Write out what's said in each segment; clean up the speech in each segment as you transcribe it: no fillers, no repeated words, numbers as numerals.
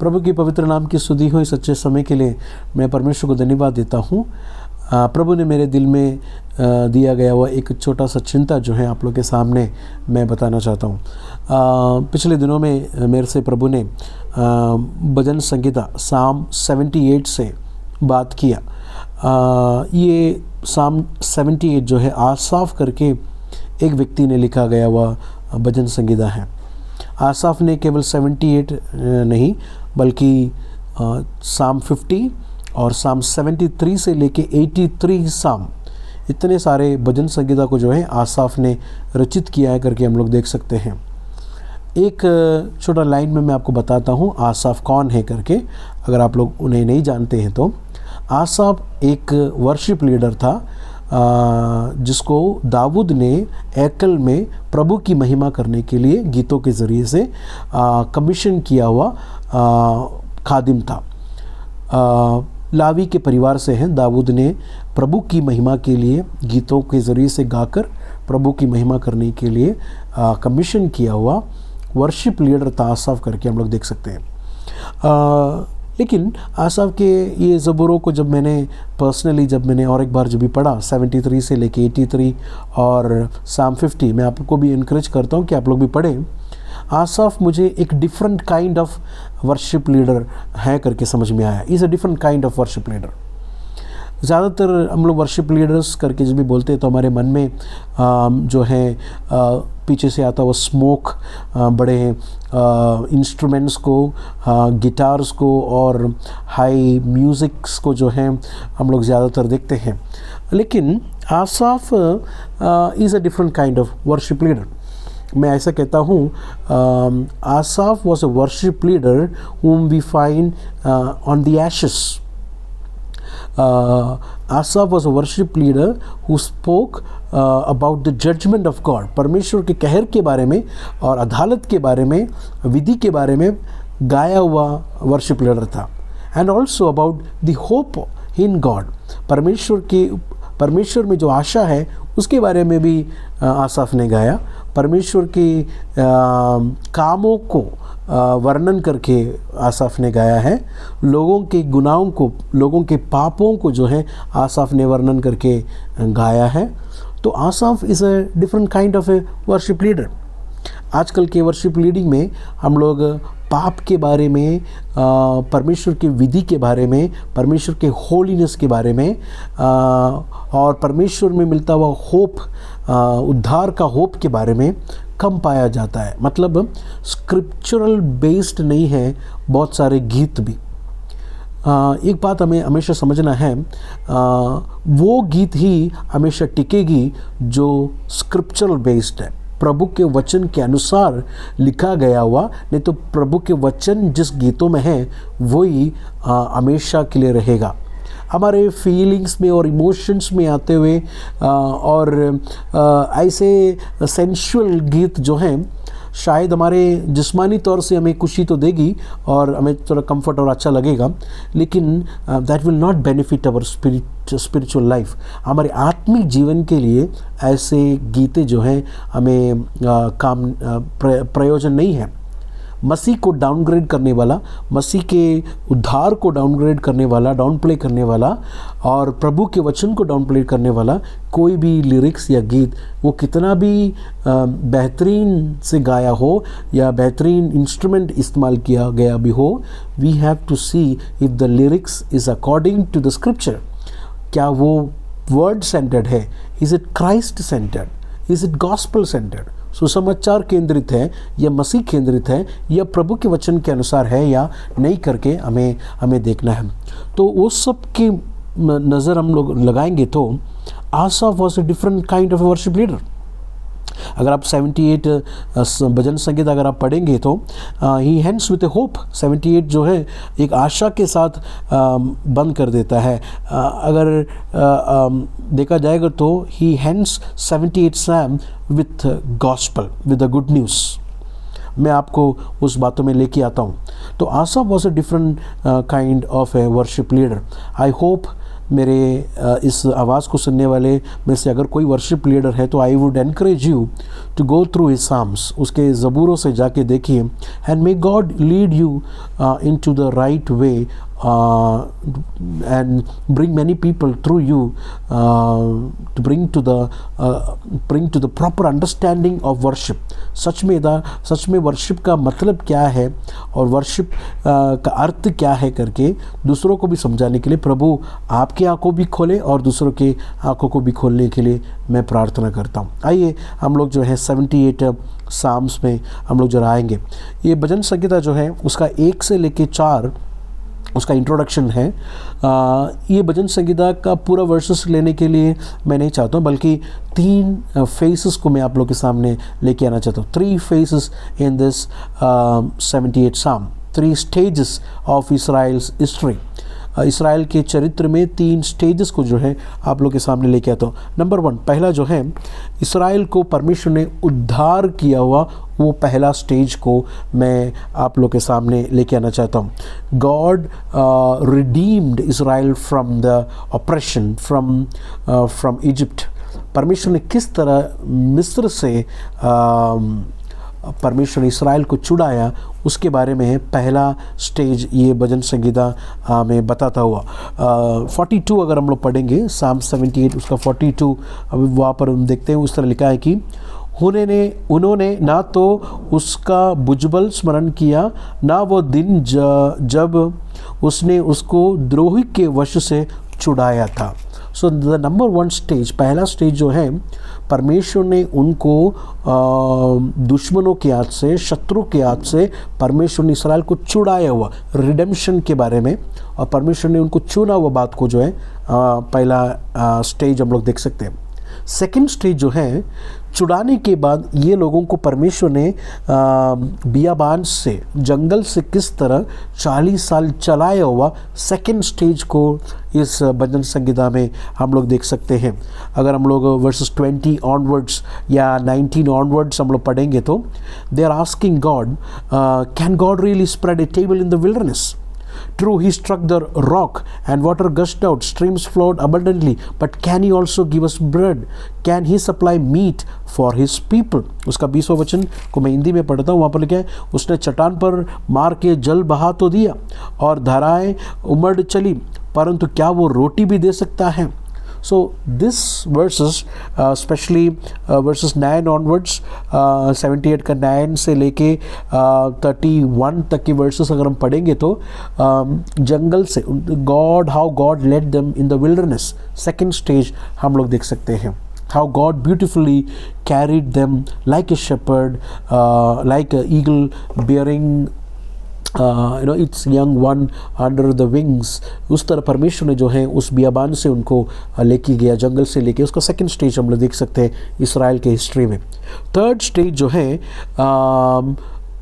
प्रभु की पवित्र नाम की स्तुति हो। इस अच्छे समय के लिए मैं परमेश्वर को धन्यवाद देता हूँ। प्रभु ने मेरे दिल में दिया गया हुआ एक छोटा सा चिंता जो है आप लोग के सामने मैं बताना चाहता हूँ। पिछले दिनों में मेरे से प्रभु ने भजन संगीता साम 78 से बात किया। ये साम 78 जो है आसाफ करके एक व्यक्ति ने लिखा गया हुआ भजन संगीता है। आसाफ ने केवल 78 नहीं बल्कि साम 50 और साम 73 से लेके 83 साम, इतने सारे भजन संगीता को जो है आसाफ ने रचित किया है करके हम लोग देख सकते हैं। एक छोटा लाइन में मैं आपको बताता हूँ आसाफ कौन है करके, अगर आप लोग उन्हें नहीं जानते हैं तो। आसाफ एक वर्शिप लीडर था जिसको दाऊद ने एकल में प्रभु की महिमा करने के लिए गीतों के ज़रिए से कमीशन किया हुआ खादिम था। लावी के परिवार से हैं। दाऊद ने प्रभु की महिमा के लिए गीतों के ज़रिए से गाकर प्रभु की महिमा करने के लिए कमीशन किया हुआ वर्शिप लीडर था आसाफ करके हम लोग देख सकते हैं। लेकिन आसाफ के ये ज़बूरों को जब मैंने पर्सनली और एक बार जब भी पढ़ा 73 से लेके 83 और साम 50, मैं आपको भी इनकरेज करता हूँ कि आप लोग भी पढ़ें। आसाफ मुझे एक different kind of worship leader है करके समझ में आया। Is a different kind of worship leader. ज़्यादातर हम लोग वर्शिप लीडर्स करके जब भी बोलते हैं तो हमारे मन में जो है पीछे से आता हुआ स्मोक, बड़े इंस्ट्रूमेंट्स को, गिटार्स को और हाई म्यूज़िक्स को जो है हम लोग ज़्यादातर देखते हैं। लेकिन Asaph is a different kind of worship leader. मैं ऐसा कहता हूँ, Asaph was a worship leader whom we find on the ashes. Asaph was a worship leader who spoke about the judgment of God. परमेश्वर के कहर के बारे में और अदालत के बारे में, विधि के बारे में गाया हुआ वर्शिप लीडर था। And also about the hope in God, परमेश्वर में जो आशा है उसके बारे में भी आसाफ ने गाया। परमेश्वर के कामों को वर्णन करके आसाफ ने गाया है। लोगों के गुनाहों को, लोगों के पापों को जो है आसाफ ने वर्णन करके गाया है। तो Asaph is a different kind of a worship leader. आजकल के वर्शिप लीडिंग में हम लोग पाप के बारे में, परमेश्वर के विधि के बारे में, परमेश्वर के होलीनेस के बारे में और परमेश्वर में मिलता हुआ होप, उद्धार का होप के बारे में कम पाया जाता है। मतलब स्क्रिप्चरल बेस्ड नहीं है बहुत सारे गीत भी। एक बात हमें हमेशा समझना है, वो गीत ही हमेशा टिकेगी जो स्क्रिप्चरल बेस्ड है, प्रभु के वचन के अनुसार लिखा गया हुआ। नहीं तो प्रभु के वचन जिस गीतों में है वही हमेशा के लिए रहेगा। हमारे फीलिंग्स में और इमोशंस में आते हुए और ऐसे सेंशुअल गीत जो हैं शायद हमारे जिस्मानी तौर से हमें खुशी तो देगी और हमें थोड़ा कंफर्ट और अच्छा लगेगा, लेकिन that will not benefit our spiritual life. हमारे आत्मिक जीवन के लिए ऐसे गीते जो हैं हमें प्रयोजन नहीं है। मसीह को डाउनग्रेड करने वाला, मसीह के उद्धार को डाउनग्रेड करने वाला, डाउन प्ले करने वाला और प्रभु के वचन को डाउन प्ले करने वाला कोई भी लिरिक्स या गीत, वो कितना भी बेहतरीन से गाया हो या बेहतरीन इंस्ट्रूमेंट इस्तेमाल किया गया भी हो, we have to see if the lyrics is according to the scripture. क्या वो वर्ड सेंटर्ड है? Is it Christ centred? Is it gospel centred? सुसमाचार केंद्रित है या मसीह केंद्रित है या प्रभु के वचन के अनुसार है या नहीं करके हमें देखना है। तो वो सब की नज़र हम लोग लगाएंगे तो Asaph was a different kind of worship leader. अगर आप 78 भजन संगीत अगर आप पढ़ेंगे तो he hands with a hope, 78 जो है एक आशा के साथ बंद कर देता है। अगर देखा जाएगा तो he hands 78 psalm with gospel, with the good news. मैं आपको उस बातों में लेके आता हूँ। तो Asaph was a different kind of a worship leader. I hope मेरे इस आवाज़ को सुनने वाले में से अगर कोई वर्शिप लीडर है तो I would encourage you to go through his psalms, उसके ज़बूरों से जाके देखिए, and may God lead you into the right way and bring many people through you to bring to the proper understanding of worship. सच में worship का मतलब क्या है और वर्शिप का अर्थ क्या है करके दूसरों को भी समझाने के लिए प्रभु आपकी आंखों भी खोले और दूसरों की आंखों को भी खोलने के लिए मैं प्रार्थना करता हूँ। आइए हम लोग जो है 78 साम्स में हम लोग जो आएंगे। ये भजन संहिता जो है उसका 1 से लेके 4 उसका इंट्रोडक्शन है। ये भजन संगीता का पूरा वर्सेस लेने के लिए मैं नहीं चाहता हूँ, बल्कि 3 फेसेस को मैं आप लोग के सामने लेके आना चाहता हूँ। 3 फेसेस इन दिस 78 साम, 3 stages of Israel's history. Israel के चरित्र में 3 स्टेजेस को जो है आप लोग के सामने लेके आता हूँ। नंबर 1, पहला जो है इसराइल को परमेश्वर ने उद्धार किया हुआ वो पहला स्टेज को मैं आप लोग के सामने लेके आना चाहता हूँ। God redeemed Israel from the operation from Egypt. परमेश्वर ने किस तरह मिस्र से परमेश्वर ने इसराइल को छुड़ाया उसके बारे में पहला स्टेज ये भजन संगीता में बताता हुआ। 42 अगर हम लोग पढ़ेंगे साम 78 उसका 42, अभी वहाँ पर हम देखते हैं उस तरह लिखा है कि उन्होंने ना तो उसका भुजबल स्मरण किया, ना वो दिन जब उसने उसको द्रोही के वश से छुड़ाया था। सो द नंबर 1 स्टेज, पहला स्टेज जो है परमेश्वर ने उनको दुश्मनों के हाथ से, शत्रु के हाथ से परमेश्वर ने इसराइल को छुड़ाया हुआ रिडेम्पशन के बारे में, और परमेश्वर ने उनको चुना हुआ बात को जो है पहला स्टेज हम लोग देख सकते हैं। सेकंड स्टेज जो है छुड़ाने के बाद ये लोगों को परमेश्वर ने बियाबान से, जंगल से किस तरह 40 साल चलाया हुआ सेकंड स्टेज को इस भजन संगीता में हम लोग देख सकते हैं। अगर हम लोग वर्सेस 20 ऑनवर्ड्स या 19 ऑनवर्ड्स हम लोग पढ़ेंगे तो they are asking God, can God really spread a table in the wilderness? True, he struck the rock and water gushed out, streams flowed abundantly, but can he also give us bread? Can he supply meat for his people? उसका 20वां वचन को मैं हिंदी में पढ़ता हूँ। वहाँ पर लिखा है, उसने चट्टान पर मार के जल बहा तो दिया और धाराएं उमड़ चली, परंतु क्या वो रोटी भी दे सकता है? So this verses especially verses 9 onwards, 78 का 9 से लेके 31 तक के वर्सेस अगर हम पढ़ेंगे तो जंगल से how God led them in the wilderness, second stage हम लोग देख सकते हैं। How God beautifully carried them like a shepherd, like an eagle bearing its young one under the wings। उस तरह परमेश्वर ने जो है उस बियाबान से उनको लेके गया, जंगल से लेके। उसका सेकंड स्टेज हम लोग देख सकते हैं इसराइल के हिस्ट्री में। थर्ड स्टेज जो है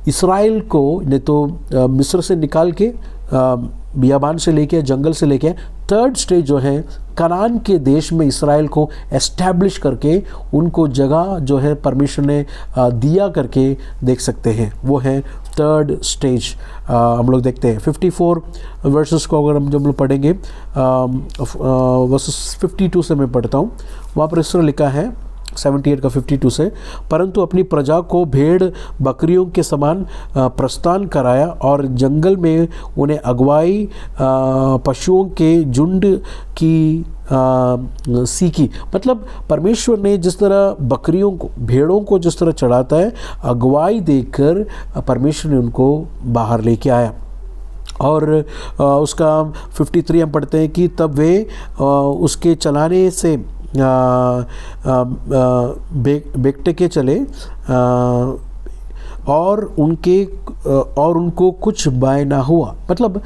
इसराइल को ने तो मिस्र से निकाल के बियाबान से लेके, जंगल से लेके, थर्ड स्टेज जो है कनान के देश में इसराइल को एस्टैब्लिश करके उनको जगह जो है परमेश्वर ने दिया करके देख सकते हैं। वो है थर्ड स्टेज हम लोग देखते हैं। 54 वर्सेस को अगर हम जब लोग पढ़ेंगे, वर्सेस 52 से मैं पढ़ता हूँ। वहाँ पर इस तरह लिखा है 78 का 52 से, परंतु अपनी प्रजा को भेड़ बकरियों के समान प्रस्थान कराया और जंगल में उन्हें अगुवाई पशुओं के झुंड की सीखी। मतलब परमेश्वर ने जिस तरह बकरियों को, भेड़ों को जिस तरह चढ़ाता है, अगुवाई देकर परमेश्वर ने उनको बाहर लेके आया। और उसका 53 हम पढ़ते हैं कि तब वे उसके चलाने से बेकटे के चले और उनको कुछ बाय ना हुआ। मतलब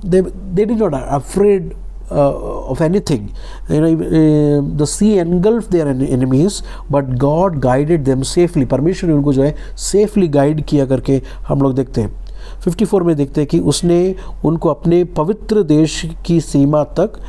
they did not afraid of anything. The sea engulfed their enemies, but God guided them safely. परमेश्वर ने उनको जो है सेफली गाइड किया करके हम लोग देखते हैं। 54 में देखते हैं कि उसने उनको अपने पवित्र देश की सीमा तक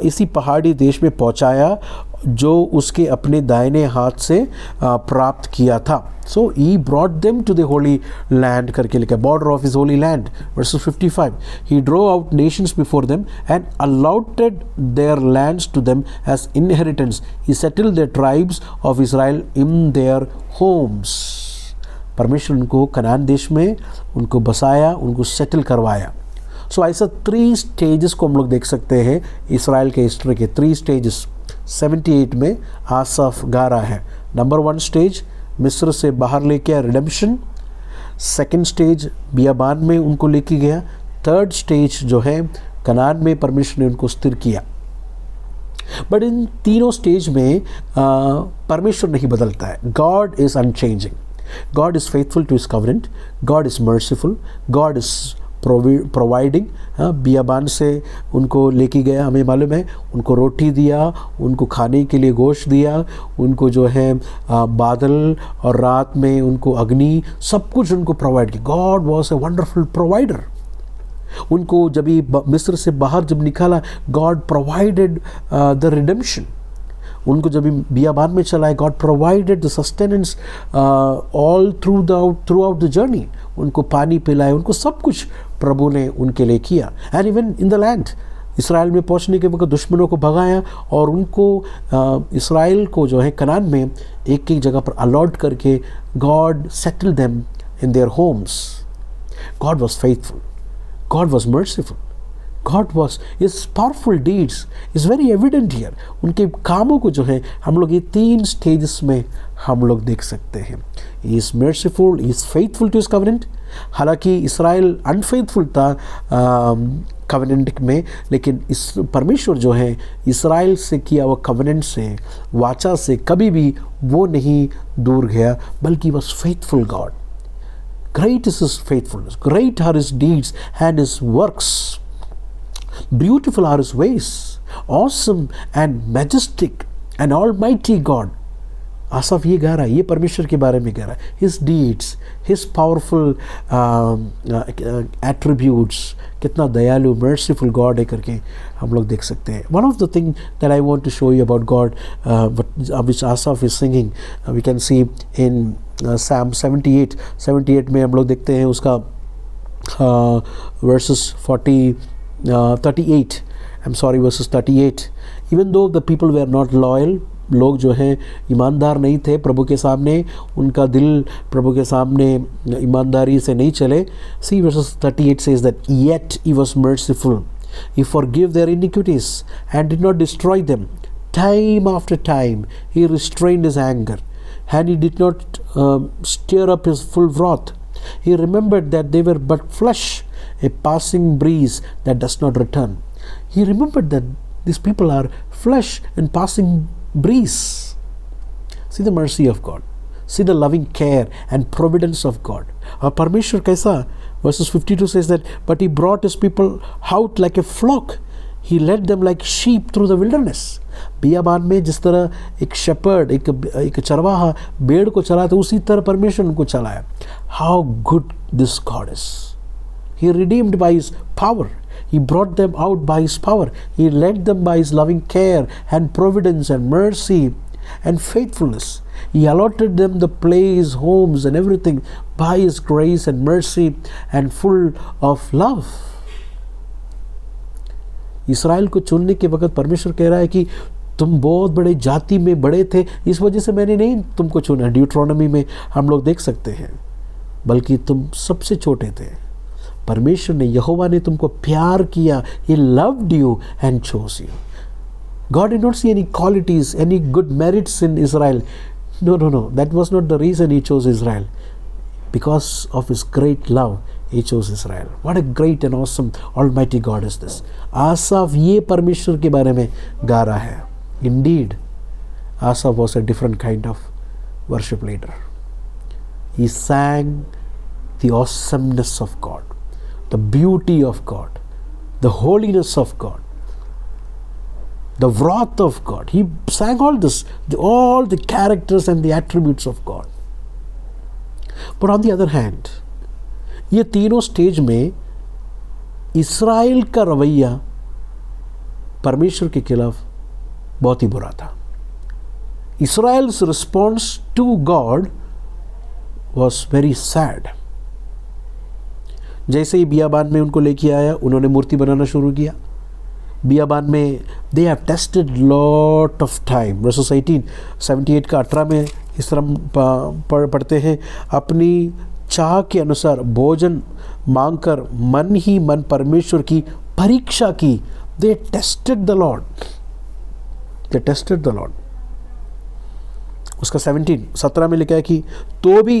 इसी पहाड़ी देश में पहुंचाया जो उसके अपने दाहिने हाथ से प्राप्त किया था। So he brought them to the holy land करके लिखा, border of his holy land, verses 55। He drew out nations before them and allotted their lands to them as inheritance. He settled the tribes of Israel in their homes. परमेश्वर उनको कनान देश में उनको बसाया, उनको settle करवाया। सो ऐसा 3 स्टेजेस को हम लोग देख सकते हैं इसराइल के हिस्ट्री के, 3 स्टेजेस 78 में आसाफ गा रहा है। नंबर 1 स्टेज मिस्र से बाहर लेके आया, रिडेम्पशन। सेकंड स्टेज बियाबान में उनको लेके गया। थर्ड स्टेज जो है कनान में परमेश्वर ने उनको स्थिर किया। बट इन तीनों स्टेज में परमेश्वर नहीं बदलता है। God is unchanging, God is faithful to his covenant, God is merciful, God is providing. बियाबान से उनको लेके गया, हमें मालूम है, उनको रोटी दिया, उनको खाने के लिए गोश्त दिया, उनको जो है बादल और रात में उनको अग्नि, सब कुछ उनको प्रोवाइड किया। God was a wonderful provider. उनको जब ही मिस्र से बाहर जब निकाला, गॉड प्रोवाइडेड द रिडेम्पशन। उनको जब बियाबान में चलाए, God provided the sustenance all through out the journey. उनको पानी पिलाए, उनको सब कुछ प्रभु ने उनके लिए किया। And even in the land, Israel में पहुंचने के वक्त दुश्मनों को भगाया और उनको इसराइल को जो है कनान में एक एक जगह पर अलॉट करके God settle them in their Holmes. God was faithful, God was merciful, God was, his powerful deeds is very evident here. उनके कामों को जो है हम लोग ये 3 स्टेजेस में हम लोग देख सकते हैं। He is merciful, he is faithful to his covenant। हालांकि इसराइल अनफेथफुल था कवेनेंट में, लेकिन इस परमेश्वर जो है इसराइल से किया हुआ कवेनेंट से, वाचा से कभी भी वो नहीं दूर गया, बल्कि was faithful God. Great is his faithfulness, great are his deeds and his works, beautiful are his ways, awesome and majestic and almighty God। आसाफ ये गा रहा है, ये परमेश्वर के बारे में गा रहा है। His deeds, his powerful attributes, कितना दयालु merciful God है करके हम लोग देख सकते हैं। One of the thing that I want to show you about God, which Asaph is singing, we can see in Psalm 78 में हम लोग देखते हैं उसका verses 38, I'm sorry, verses 38। Even though the people were not loyal, लोग जो हैं ईमानदार नहीं थे प्रभु के सामने, उनका दिल प्रभु के सामने ईमानदारी से नहीं चले। See verses 38 says that yet he was merciful, he forgave their iniquities and did not destroy them। Time after time he restrained his anger and he did not stir up his full wrath। He remembered that they were but flesh, a passing breeze that does not return। He remembered that these people are flesh and passing breeze। See the mercy of God, see the loving care and providence of God। और परमेश्वर कैसा, verses 52 says that but he brought his people out like a flock, he led them like sheep through the wilderness। बियाबान में जिस तरह एक shepherd, एक चरवाहा भेड़ को चलाता, उसी तरह परमेश्वर उनको चलाया। How good this God is। He redeemed by his power, he brought them out by his power, he led them by his loving care and providence and mercy and faithfulness। He allotted them the place, homes and everything by his grace and mercy and full of love। Israel को चुनने के वक्त परमेश्वर कह रहा है कि तुम बहुत बड़े जाति में बड़े थे, इस वजह से मैंने नहीं तुमको चुना। ड्यूट्रोनॉमी में हम लोग देख सकते हैं, बल्कि तुम सबसे छोटे थे। परमेश्वर ने, यहोवा ने तुमको प्यार किया। He loved you and chose you। God did not see any qualities, any good merits in Israel। No, that was not the reason he chose Israel। Because of his great love he chose Israel। What a great and awesome almighty God is this। आसाफ ये परमेश्वर के बारे में गा रहा है। Indeed, Asaph was a different kind of worship leader। He sang the awesomeness of God, the beauty of God, the holiness of God, the wrath of God। He sang all this, all the characters and the attributes of God। But on the other hand, ये तीनों stage में इस्राएल का रवैया परमेश्वर के खिलाफ बहुत ही बुरा था। Israel's response to God was very sad. जैसे ही बियाबान में उनको लेके आया, उन्होंने मूर्ति बनाना शुरू किया। बियाबान में they have tested lot of time. Versus 78 का 18 में इस तरह पढ़ते हैं, अपनी चाह के अनुसार भोजन मांगकर मन ही मन परमेश्वर की परीक्षा की। They tested the Lord, they tested the Lord. उसका 17 में लिखा है कि तो भी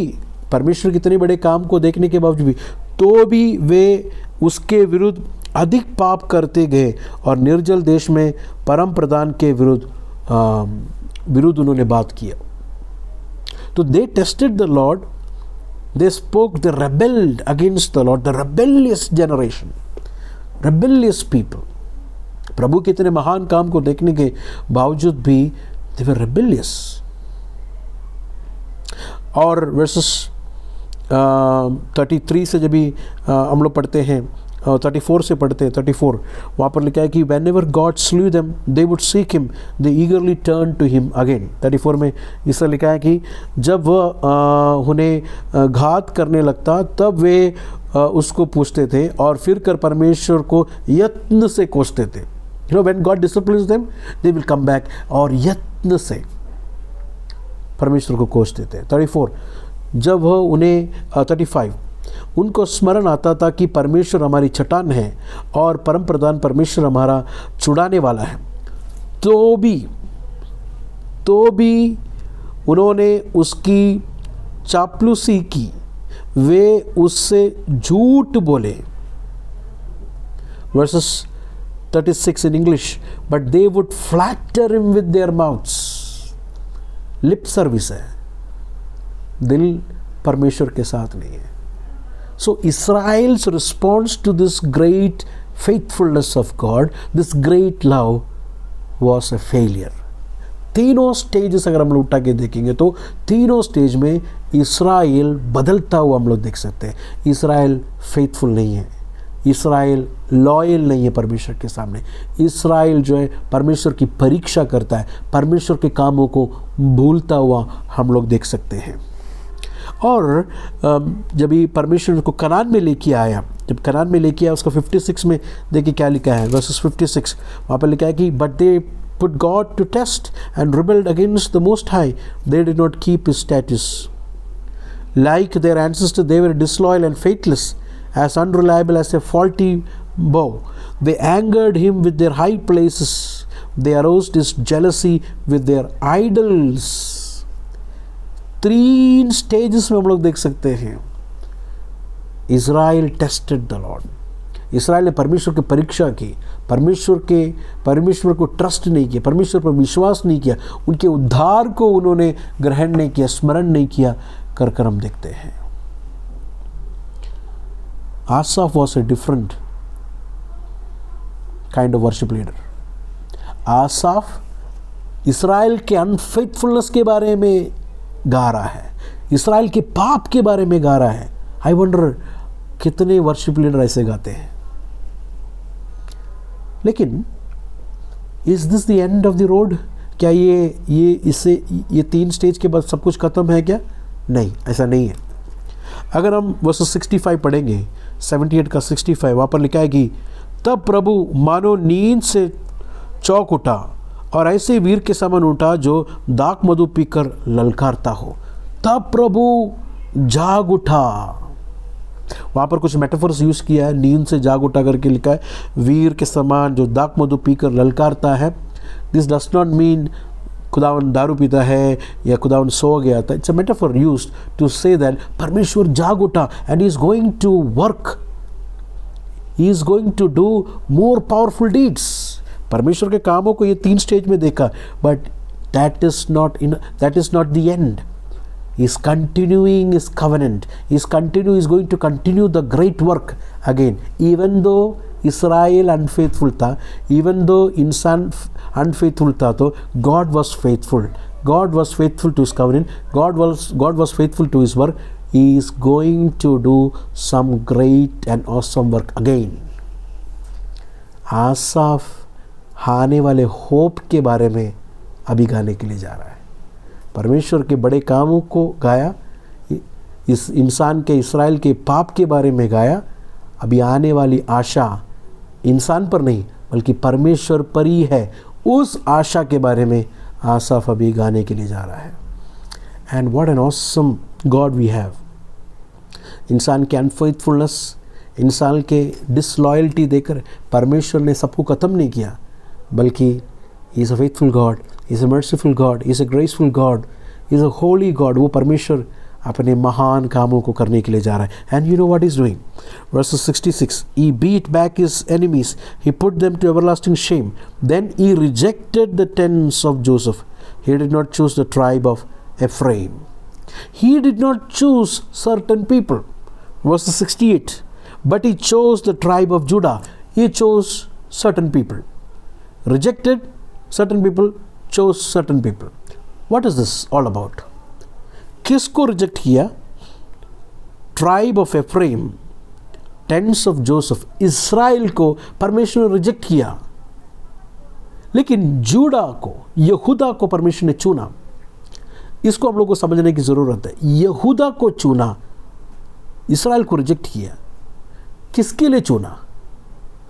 परमेश्वर के इतने बड़े काम को देखने के बावजूद भी तो भी वे उसके विरुद्ध अधिक पाप करते गए और निर्जल देश में परम प्रधान के विरुद्ध उन्होंने बात किया। तो they tested the Lord, they spoke, they rebelled against the Lord, the rebellious generation, rebellious people. प्रभु के इतने महान काम को देखने के बावजूद भी दे वर रेबेलियस। और वर्सेस 33 से जब भी हम लोग पढ़ते हैं, 34 से पढ़ते हैं, 34 वहाँ पर लिखा है कि whenever God slew them they would seek him, they eagerly turn to him again. 34 में इससे लिखा है कि जब वह उन्हें घात करने लगता तब वे उसको पूछते थे और फिर कर परमेश्वर को यत्न से कोसते थे। You know, when God disciplines them they will come back, और यत्न से परमेश्वर को कोसते थे। 34 जब वह उन्हें 35 उनको स्मरण आता था कि परमेश्वर हमारी चट्टान है और परम प्रधान परमेश्वर हमारा छुड़ाने वाला है, तो भी उन्होंने उसकी चापलूसी की, वे उससे झूठ बोले। Versus 36 in English, but they would flatter him with their mouths. Lip service है, दिल परमेश्वर के साथ नहीं है। सो Israel's response to this great faithfulness of God, this great love was a failure. तीनों स्टेजेस अगर हम लोग उठा के देखेंगे तो तीनों स्टेज में इस्राएल बदलता हुआ हम लोग देख सकते हैं। इस्राएल फेथफुल नहीं है, इस्राएल लॉयल नहीं है परमेश्वर के सामने। इस्राएल जो है परमेश्वर की परीक्षा करता है, परमेश्वर के कामों को भूलता हुआ हम लोग देख सकते हैं। और जब ये परमेश्वर को कनान में लेके आया, जब कनान में लेके आया, उसका 56 में देखिए क्या लिखा है, वर्सेस 56 वहाँ पर लिखा है कि but they put God to test and rebelled against the most high, they did not keep his statutes. Like their ancestor they were disloyal and faithless, as unreliable as a faulty bow. They angered him with their high places. They aroused his jealousy with their idols. 3 stages में हम लोग देख सकते हैं। Israel tested the Lord. Israel ने परमेश्वर की परीक्षा की, परमेश्वर को ट्रस्ट नहीं किया, परमेश्वर पर विश्वास नहीं किया, उनके उद्धार को उन्होंने ग्रहण नहीं किया, स्मरण नहीं किया, कर हम देखते हैं। Asaph was a different kind of worship leader. Asaph Israel के अनफेथफुलनेस के बारे में गा रहा है, इसराइल के पाप के बारे में गा रहा है। आई वंडर कितने वर्शिप लीडर ऐसे गाते हैं। लेकिन is this the end of the road? क्या ये 3 स्टेज के बाद सब कुछ खत्म है क्या? नहीं, ऐसा नहीं है। अगर हम वर्सेस 65 पढ़ेंगे, 78 का 65, वहाँ पर लिखा है कि तब प्रभु मानो नींद से चौंक उठा और ऐसे वीर के समान उठा जो दाख मधु पीकर ललकारता हो। तब प्रभु जाग उठा। वहाँ पर कुछ मेटाफोर्स यूज किया है, नींद से जाग उठा करके लिखा है, वीर के समान जो दाख मधु पीकर ललकारता है। दिस डज नॉट मीन खुदावन दारू पीता है या खुदावन सो गया था। It's a metaphor used to say that परमेश्वर जाग उठा and he is going to work, he is going to do more powerful deeds. परमेश्वर के कामों को ये 3 स्टेज में देखा, but that is not the end. He is continuing his covenant. He is going to continue the great work again. Even though Israel unfaithful था, even though इंसान unfaithful था, तो God was faithful. God was faithful to his covenant. God was faithful to his work. He is going to do some great and awesome work again. आसाफ आने वाले hope के बारे में अभी गाने के लिए जा रहा है। परमेश्वर के बड़े कामों को गाया, इस इंसान के, इस्राएल के पाप के बारे में गाया। अभी आने वाली आशा इंसान पर नहीं बल्कि परमेश्वर पर ही है, उस आशा के बारे में आसाफ अभी गाने के लिए जा रहा है। And what an awesome God we have. इंसान के अनफेथफुलनेस, इंसान के डिसलॉयल्टी देकर परमेश्वर ने सबको ख़त्म नहीं किया, बल्कि he is a faithful God, he is a merciful God, he is a graceful God, he is a Holi God. वो परमेश्वर अपने महान कामों को करने के लिए जा रहा है। And you know what is doing, verse 66, he beat back his enemies, he put them to everlasting shame, then he rejected the tents of Joseph, he did not choose the tribe of Ephraim, he did not choose certain people. Verse 68, but he chose the tribe of Judah, he chose certain people, rejected certain people, chose certain people. What is this all about? किसको reject किया? Tribe of Ephraim, tents of Joseph, Israel को परमेश्वर ने reject किया, लेकिन JUDA को, यहूदा को परमेश्वर ने चुना। इसको हम लोग को समझने की ज़रूरत है। यहूदा को चुना, इस्राएल को रिजेक्ट किया। किसके लिए चुना?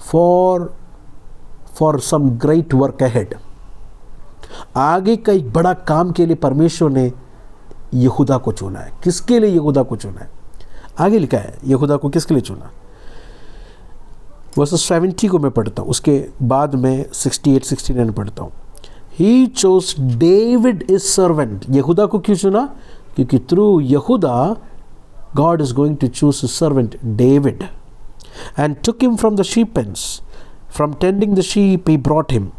For some great work ahead. आगे का एक बड़ा काम के लिए परमेश्वर ने यहूदा को चुना है। किसके लिए यहूदा को चुना है? आगे लिखा है यहूदा को किसके लिए चुना। वर्सेस 70 को मैं पढ़ता हूँ, उसके बाद मैं 68 69 पढ़ता हूँ। He chose David is servant. यहूदा को क्यों चुना? क्योंकि थ्रू यहूदा God is going to choose his servant David, and took him from the sheep pens, from tending the sheep he brought him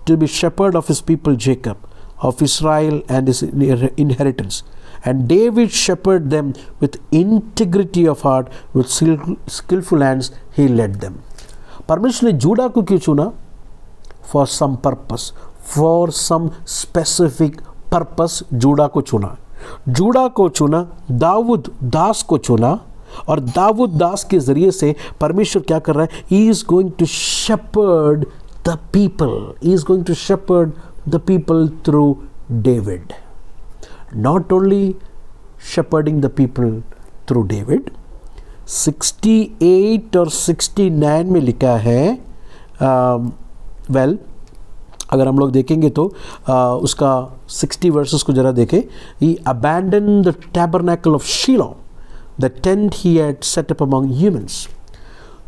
to be shepherd of his people Jacob, of Israel and his inheritance. And David shepherded them with integrity of heart, with skillful hands he led them. परमेश्वर ने JUDA को क्यों चुना? For some purpose, for some specific purpose Judah को चुना। JUDA को चुना, दाऊद दास को चुना, और दाऊद दास के ज़रिए से परमेश्वर क्या कर रहा है? He is going to shepherd the people. He is going to shepherd the people through David. Not only shepherding the people through David, 68 और 69 में लिखा है, अगर हम लोग देखेंगे तो उसका 60 वर्सेस को जरा देखें। He abandoned the tabernacle of Shiloh, the tent he had set up among humans.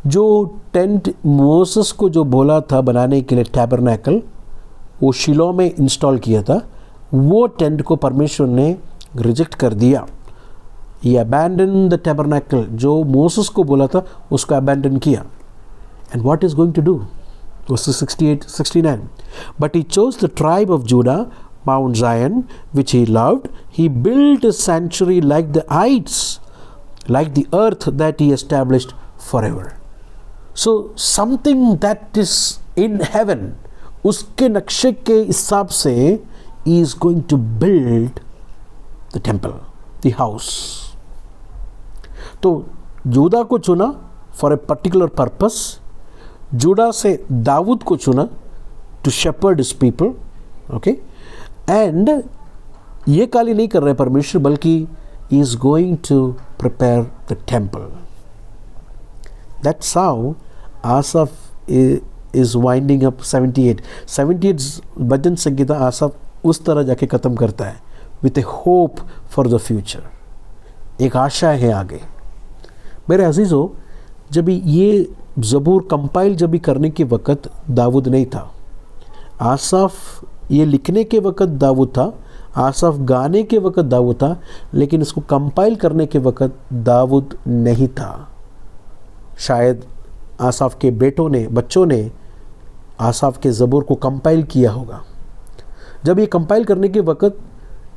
जो टेंट मोसेस को जो बोला था बनाने के लिए, टैबरनेकल, वो शिलो में इंस्टॉल किया था, वो टेंट को परमेश्वर ने रिजेक्ट कर दिया। He abandoned the tabernacle, जो मोसेस को बोला था उसको abandon किया। And what is going to do? Verses 68, 69. But he chose the tribe of Judah, Mount Zion, which he loved. He built a sanctuary like the heights, like the earth that he established forever. So something that is in heaven, उसके नक्शे के हिसाब से he is going to build the temple, the house. तो जूदा को चुना for a particular purpose, जूदा से दाऊद को चुना to shepherd his people, okay? And ये काली नहीं कर रहे परमेश्वर, बल्कि he is going to prepare the temple. That's how Asaph is winding up 78 भजन संगीता आसाफ उस तरह जाके ख़त्म करता है, with a hope for the future, एक आशा है आगे। मेरे अजीज़ों, जब ये ज़बूर कंपाइल जब भी करने के वक़्त दाऊद नहीं था, आसाफ ये लिखने के वक़्त दाऊद था, आसाफ गाने के वक़्त दाऊद था, लेकिन इसको कंपाइल करने के वक़्त दाऊद नहीं था। शायद आसाफ के बच्चों ने आसाफ के ज़बूर को कंपाइल किया होगा। जब ये कंपाइल करने के वक़्त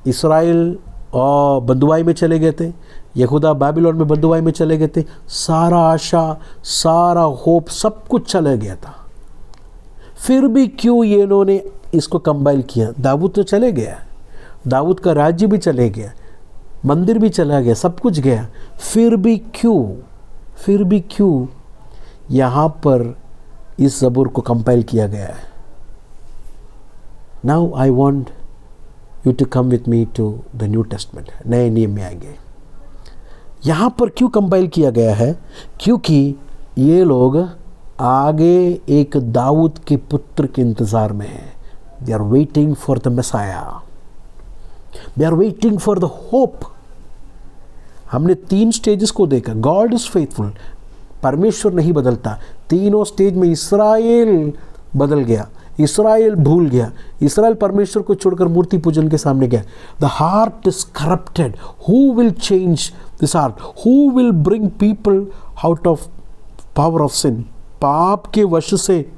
इस्राएल और बंदुआई में चले गए थे, यहूदा बाबिलोन में बंदुआई में चले गए थे, सारा आशा, सारा होप, सब कुछ चला गया था। फिर भी क्यों ये इन्होंने इसको कंपाइल किया? दाऊद तो चले गया, दाऊद का राज्य भी चले गया, मंदिर भी चला गया, सब कुछ गया, फिर भी क्यों यहाँ पर इस ज़बूर को कंपाइल किया गया है? Now I want you to come with me to the New Testament, नए नियम में आएंगे। यहाँ पर क्यों कंपाइल किया गया है? क्योंकि ये लोग आगे एक दाऊद के पुत्र के इंतज़ार में हैं। They are waiting for the Messiah, they are waiting for the hope. हमने 3 स्टेजेस को देखा। गॉड इज़ फेथफुल, परमेश्वर नहीं बदलता। तीनों स्टेज में इसराइल बदल गया, इसराइल भूल गया, इसराइल परमेश्वर को छोड़कर मूर्ति पूजन के सामने गया। The heart is corrupted, who will change this heart? Who will bring people out of power of sin? पाप के वश से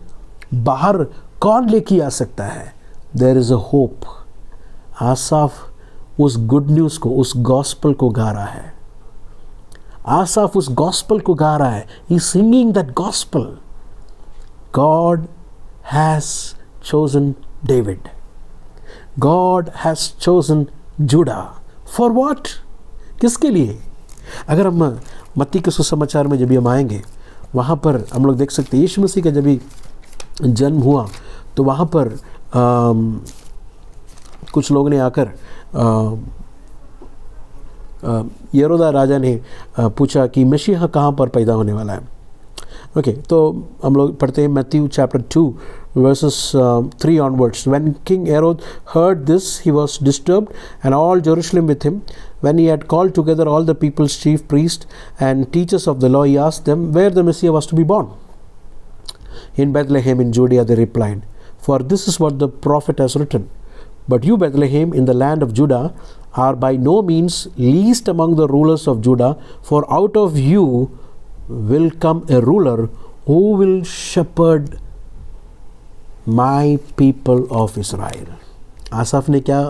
बाहर कौन लेके आ सकता है? There is a hope. Asaph उस गुड न्यूज़ को, उस गॉस्पल को गा रहा है। आसाफ उस गॉस्पल को गा रहा है। He is singing that gospel. God has chosen David. God has chosen Judah. For what? किसके लिए? अगर हम मत्ती के सुसमाचार में जब हम आएंगे, वहाँ पर हम लोग देख सकते हैं यीशु मसीह का जब भी जन्म हुआ तो वहाँ पर कुछ लोग ने आकर यरोदा राजा ने पूछा कि मसीहा कहाँ पर पैदा होने वाला है। ओके, तो हम लोग पढ़ते हैं Matthew chapter 2 verses 3 onwards. When King Herod heard this, he was disturbed, and all Jerusalem with him. When he had called together all the people's chief priests and teachers of the law, he asked them where the Messiah was to be born. In Bethlehem in Judea, they replied, for this is what the prophet has written. But you, Bethlehem, in the land of Judah, are by no means least among the rulers of Judah, for out of you will come a ruler who will shepherd my people of Israel. आसाफ ने क्या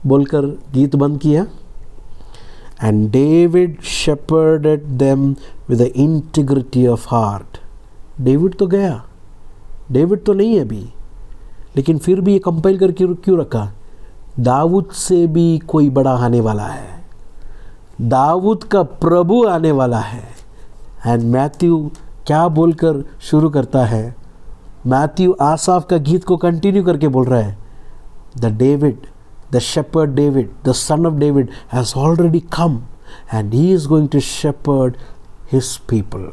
बोलकर गीत बंद किया? And David shepherded them with the integrity of heart. David तो गया, David तो नहीं है अभी, लेकिन फिर भी ये कंपाइल करके क्यों रखा? दाऊद से भी कोई बड़ा आने वाला है, दाऊद का प्रभु आने वाला है। एंड मैथ्यू क्या बोलकर शुरू करता है? मैथ्यू आसाफ का गीत को कंटिन्यू करके बोल रहा है, the David, the shepherd David, the son of David has already come and he is going to shepherd his people.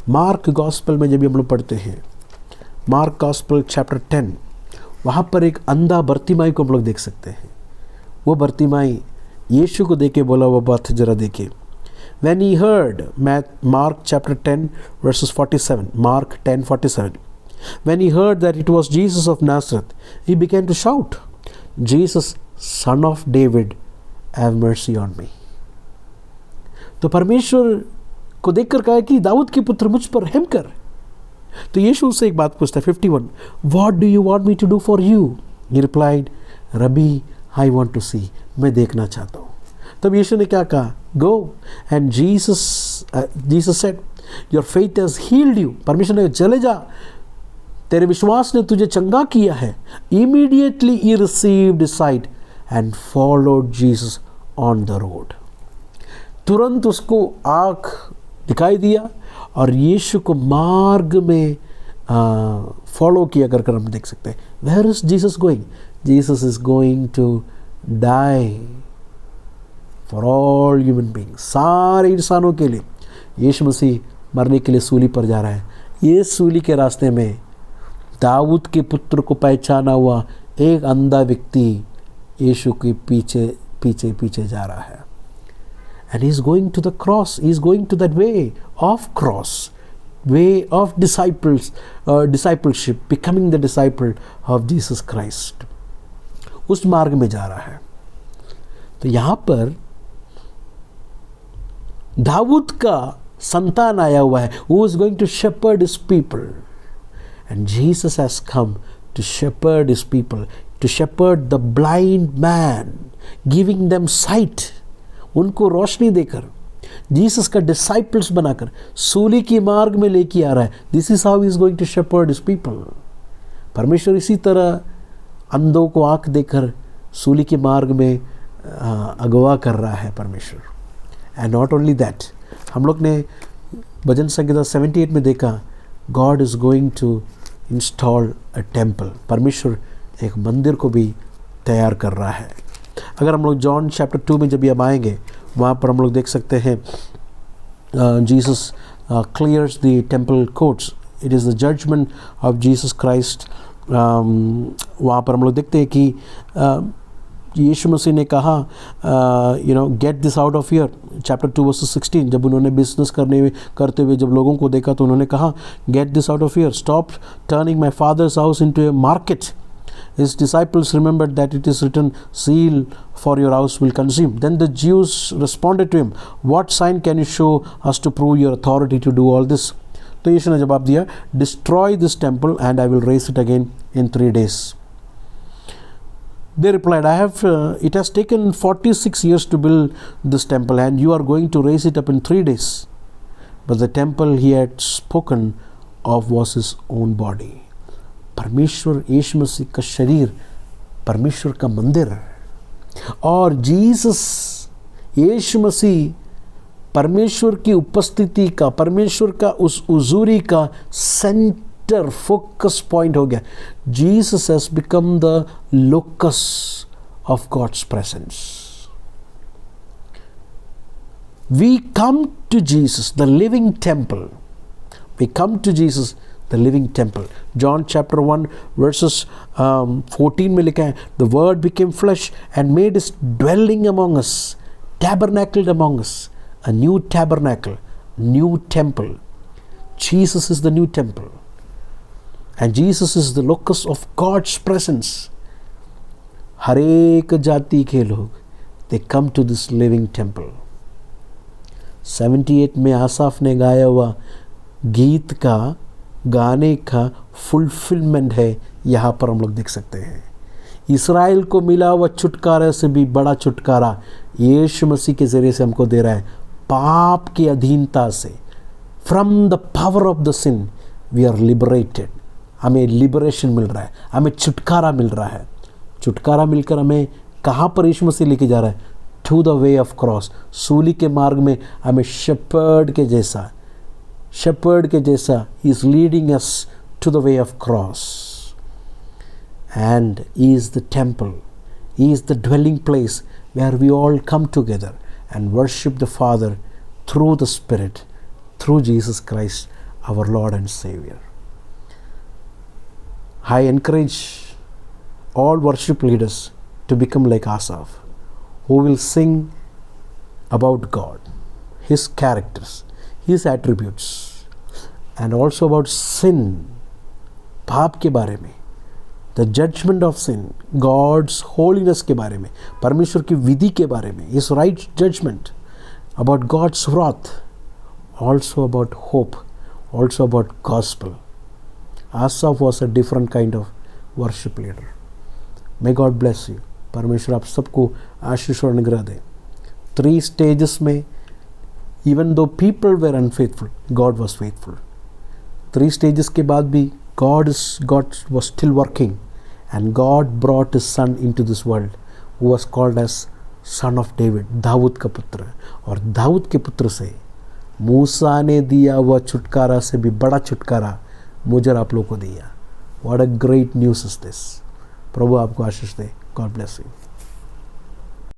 Mark gospel में जब हम लोग पढ़ते हैं, मार्क गॉस्पेल चैप्टर 10, वहाँ पर एक अंधा बर्तिमाई को हम लोग देख सकते हैं। वो बर्तिमाई यीशु को देख के बोला, वो बात जरा देखिए। When he heard, Mark chapter 10 verses 47, Mark 10:47, when he heard that it was Jesus of Nazareth, he began to shout, Jesus, son of David, have mercy on me. तो परमेश्वर को देखकर कहा कि दाऊद के पुत्र मुझ पर रहम कर। तो यीशु उससे एक बात पूछता है, 51, What do you want me to do for you? He replied, Rabbi, I want to see. मैं देखना चाहता हूँ। तब यीशु ने क्या कहा? Go. And Jesus said, Your faith has healed you. परमेश्वर ने चले जा, तेरे विश्वास ने तुझे चंगा किया है। Immediately he received his sight and followed Jesus on the road. तुरंत उसको आँख दिखाई दिया और यीशु को मार्ग में फॉलो किया कर हम देख सकते हैं। Where is Jesus going? Jesus is going to die for all human beings. सारे इंसानों के लिए यीशु मसीह मरने के लिए सूली पर जा रहा है। ये सूली के रास्ते में दाऊद के पुत्र को पहचाना हुआ एक अंधा व्यक्ति यीशु के पीछे पीछे पीछे जा रहा है। And he is going to the cross. He is going to that way of cross, way of discipleship, becoming the disciple of Jesus Christ. उस मार्ग में जा रहा है। तो यहाँ पर दाऊद का संतान आया हुआ है, who is going to shepherd his people. And Jesus has come to shepherd his people, to shepherd the blind man, giving them sight. उनको रोशनी देकर, जीसस का डिसाइपल्स बनाकर सूली की मार्ग में लेके आ रहा है। This is how he is going to shepherd his people. परमेश्वर इसी तरह अंधों को आंख देकर सूली के मार्ग में अगवा कर रहा है परमेश्वर। एंड नॉट ओनली दैट, हम लोग ने भजन संहिता 78 में देखा, God is going to install a temple. परमेश्वर एक मंदिर को भी तैयार कर रहा है। अगर हम लोग जॉन चैप्टर 2 में जब हम आएंगे, वहाँ पर हम लोग देख सकते हैं Jesus clears the temple courts. It is the judgement of Jesus Christ. वहाँ पर हम लोग देखते हैं कि यीशु मसीह ने कहा get this out of here, chapter 2 verse 16। जब उन्होंने बिजनेस करते हुए जब लोगों को देखा तो उन्होंने कहा, get this out of here, stop turning my father's house into A market. His disciples remembered that it is written, zeal for your house will consume. Then the Jews responded to him, what sign can you show us to prove your authority to do all this? तो यीशु ने जवाब दिया, destroy this temple and I will raise it again in 3 days. They replied, it has taken 46 years to build this temple and you are going to raise it up in 3 days. But the temple he had spoken of was his own body. परमेश्वर यीशु मसीह का शरीर परमेश्वर का मंदिर, और Jesus यीशु मसीह परमेश्वर की उपस्थिति का, परमेश्वर का उस हुजूरी का सेंटर, फोकस पॉइंट हो गया। Jesus has become the locus of God's presence. We come to Jesus the living temple, we come to Jesus the living temple. John chapter 1 verses 14 में लिखा है, the word became flesh and made his dwelling among us, tabernacled among us, a new tabernacle, new temple. Jesus is the new temple and Jesus is the locus of God's presence. हर एक जाति के लोग, they come to this living temple. 78 में आसाफ ने गाया हुआ गीत का, गाने का फुलफिलमेंट है, यहाँ पर हम लोग देख सकते हैं। इस्राएल को मिला हुआ छुटकारा से भी बड़ा छुटकारा यीशु मसीह के ज़रिए से हमको दे रहा है। पाप की अधीनता से, from the power of the sin we are liberated. हमें लिबरेशन मिल रहा है, हमें छुटकारा मिल रहा है। छुटकारा मिलकर हमें कहाँ पर यीशु मसीह लेके जा रहा है? To the way of cross. सूली के मार्ग में हमें शेपर्ड के जैसा he is leading us to the way of cross, and he is the temple, he is the dwelling place where we all come together and worship the Father through the Spirit, through Jesus Christ our Lord and Savior. I encourage all worship leaders to become like Asaph, who will sing about God, his characters, his attributes, and also about sin, पाप के बारे में, the judgment of sin, God's holiness के बारे में, परमेश्वर की विधि के बारे में, his right judgment, about God's wrath, also about hope, also about gospel. Asaph was a different kind of worship leader. May God bless you. परमेश्वर आप सबको आशीष और अनुग्रह दे। 3 stages में, even though people were unfaithful, God was faithful. 3 stages के बाद भी God was still working, and God brought his son into this world, who was called as son of David, Dawood का पुत्र। और दाऊद के पुत्र से मूसा ने दिया हुआ छुटकारा से भी बड़ा छुटकारा मुझे आप लोगों को दिया। What a great news is this. प्रभु आपको आशीष दे। God bless you.